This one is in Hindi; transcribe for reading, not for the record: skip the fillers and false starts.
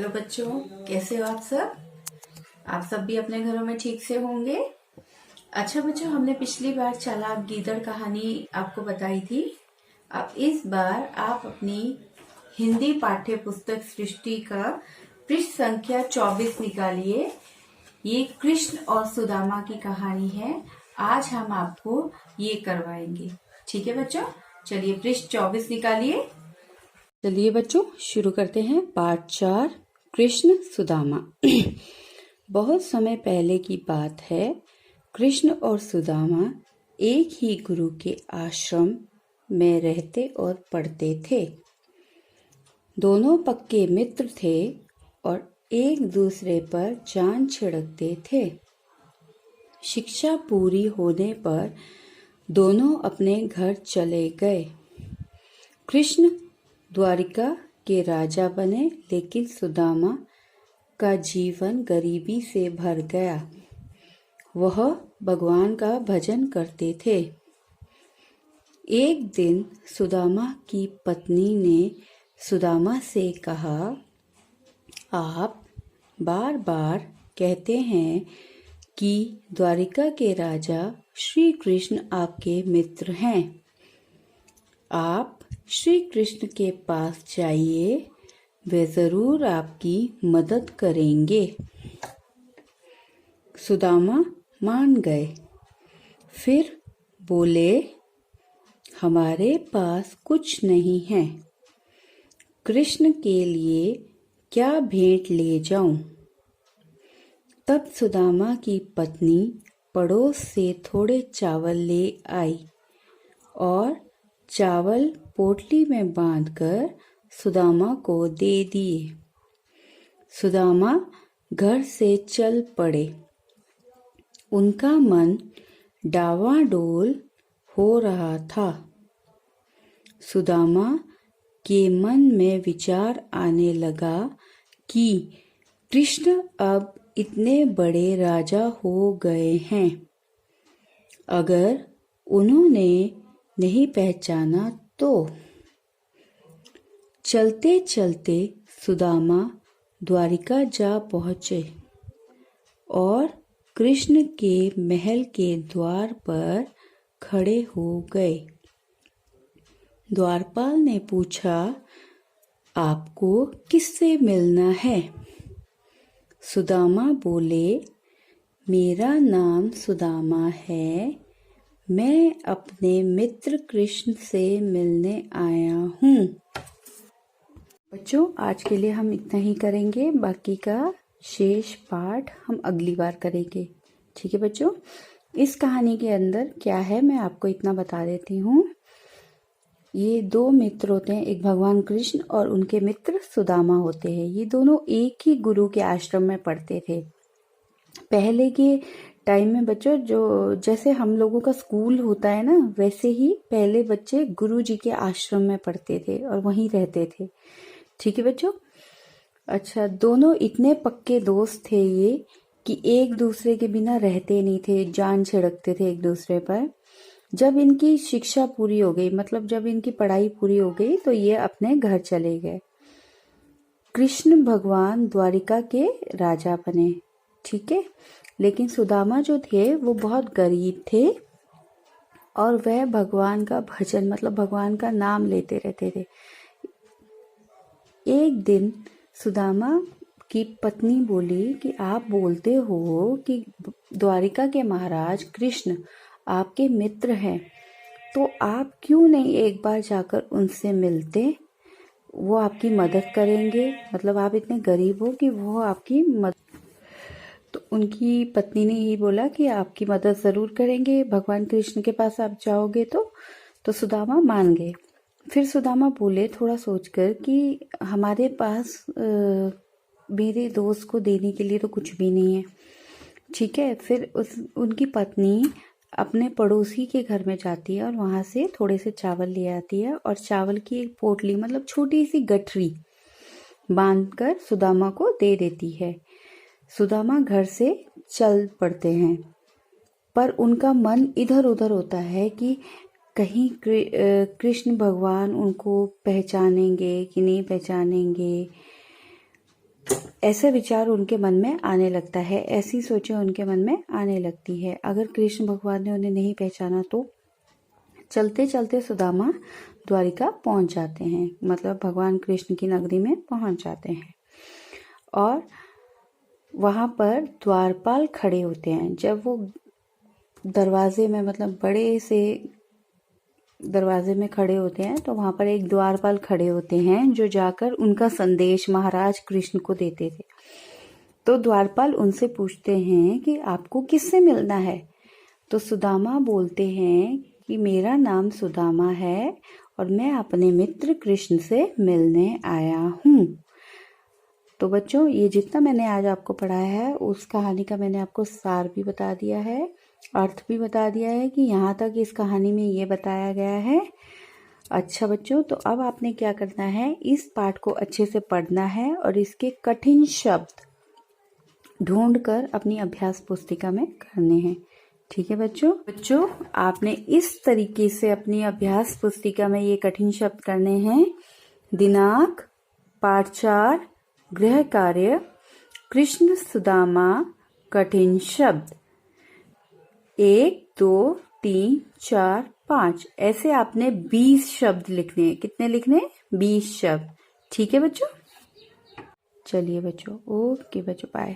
हेलो बच्चों, कैसे हो आप सब? आप सब भी अपने घरों में ठीक से होंगे। अच्छा बच्चों, हमने पिछली बार चालाक गीदड़ कहानी आपको बताई थी। अब इस बार आप अपनी हिंदी पाठ्य पुस्तक सृष्टि का पृष्ठ संख्या 24 निकालिए। ये कृष्ण और सुदामा की कहानी है। आज हम आपको ये करवाएंगे। ठीक है बच्चों, चलिए पृष्ठ 24 निकालिए। चलिए बच्चों, शुरू करते हैं। पाठ 4, कृष्ण सुदामा। बहुत समय पहले की बात है। कृष्ण और सुदामा एक ही गुरु के आश्रम में रहते और पढ़ते थे। दोनों पक्के मित्र थे और एक दूसरे पर जान छिड़कते थे। शिक्षा पूरी होने पर दोनों अपने घर चले गए। कृष्ण द्वारिका के राजा बने, लेकिन सुदामा का जीवन गरीबी से भर गया। वह भगवान का भजन करते थे। एक दिन सुदामा की पत्नी ने सुदामा से कहा, आप बार बार कहते हैं कि द्वारिका के राजा श्री कृष्ण आपके मित्र हैं। आप श्री कृष्ण के पास जाइए, वे जरूर आपकी मदद करेंगे। सुदामा मान गए। फिर बोले, हमारे पास कुछ नहीं है। कृष्ण के लिए क्या भेंट ले जाऊं? तब सुदामा की पत्नी पड़ोस से थोड़े चावल ले आई और चावल पोटली में बांधकर सुदामा को दे दिए। सुदामा घर से चल पड़े। उनका मन डावाडोल हो रहा था। सुदामा के मन में विचार आने लगा कि कृष्ण अब इतने बड़े राजा हो गए हैं। अगर उन्होंने नहीं पहचाना तो। चलते चलते सुदामा द्वारिका जा पहुँचे और कृष्ण के महल के द्वार पर खड़े हो गए। द्वारपाल ने पूछा, आपको किससे मिलना है? सुदामा बोले, मेरा नाम सुदामा है। मैं अपने मित्र कृष्ण से मिलने आया हूँ। बच्चों, आज के लिए हम इतना ही करेंगे। बाकी का शेष पाठ हम अगली बार करेंगे। ठीक है बच्चों, इस कहानी के अंदर क्या है मैं आपको इतना बता देती हूँ। ये दो मित्र होते हैं, एक भगवान कृष्ण और उनके मित्र सुदामा होते हैं। ये दोनों एक ही गुरु के आश्रम में पढ़ते थे। पहले के टाइम में बच्चों, जो जैसे हम लोगों का स्कूल होता है ना, वैसे ही पहले बच्चे गुरु जी के आश्रम में पढ़ते थे और वहीं रहते थे। ठीक है बच्चों। अच्छा, दोनों इतने पक्के दोस्त थे ये कि एक दूसरे के बिना रहते नहीं थे, जान छिड़कते थे एक दूसरे पर। जब इनकी शिक्षा पूरी हो गई, मतलब जब इनकी पढ़ाई पूरी हो गई, तो ये अपने घर चले गए। कृष्ण भगवान द्वारिका के राजा बने। ठीक है, लेकिन सुदामा जो थे वो बहुत गरीब थे और वह भगवान का भजन, मतलब भगवान का नाम लेते रहते थे। एक दिन सुदामा की पत्नी बोली कि आप बोलते हो कि द्वारिका के महाराज कृष्ण आपके मित्र हैं, तो आप क्यों नहीं एक बार जाकर उनसे मिलते? वो आपकी मदद करेंगे। मतलब आप इतने गरीब हो कि वो आपकी मदद। तो उनकी पत्नी ने ही बोला कि आपकी मदद ज़रूर करेंगे, भगवान कृष्ण के पास आप जाओगे तो सुदामा मान गए। फिर सुदामा बोले थोड़ा सोचकर कि हमारे पास मेरे दोस्त को देने के लिए तो कुछ भी नहीं है। ठीक है, फिर उनकी पत्नी अपने पड़ोसी के घर में जाती है और वहाँ से थोड़े से चावल ले आती है और चावल की एक पोटली, मतलब छोटी सी गठरी बांधकर सुदामा को दे देती है। सुदामा घर से चल पड़ते हैं, पर उनका मन इधर उधर होता है कि कहीं कृष्ण भगवान उनको पहचानेंगे कि नहीं पहचानेंगे। ऐसे विचार उनके मन में आने लगता है, ऐसी सोचें उनके मन में आने लगती है। अगर कृष्ण भगवान ने उन्हें नहीं पहचाना तो चलते चलते सुदामा द्वारिका पहुंच जाते हैं, मतलब भगवान कृष्ण की नगरी में पहुंच जाते हैं। और वहां पर द्वारपाल खड़े होते हैं। जब वो दरवाजे में, मतलब बड़े से दरवाजे में खड़े होते हैं, तो वहां पर एक द्वारपाल खड़े होते हैं जो जाकर उनका संदेश महाराज कृष्ण को देते थे। तो द्वारपाल उनसे पूछते हैं कि आपको किससे मिलना है। तो सुदामा बोलते हैं कि मेरा नाम सुदामा है और मैं अपने मित्र कृष्ण से मिलने आया हूँ। तो बच्चों, ये जितना मैंने आज आपको पढ़ाया है उस कहानी का मैंने आपको सार भी बता दिया है, अर्थ भी बता दिया है कि यहाँ तक इस कहानी में ये बताया गया है। अच्छा बच्चों, तो अब आपने क्या करना है, इस पाठ को अच्छे से पढ़ना है और इसके कठिन शब्द ढूंढकर अपनी अभ्यास पुस्तिका में करने हैं। ठीक है बच्चों, आपने इस तरीके से अपनी अभ्यास पुस्तिका में ये कठिन शब्द करने हैं। दिनांक, पाठ 4, गृह कार्य, कृष्ण सुदामा, कठिन शब्द 1, 2, 3, 4, 5, ऐसे आपने 20 शब्द लिखने हैं। कितने लिखने? 20 शब्द। ठीक है बच्चों, चलिए बच्चों, ओके बच्चों, बाय।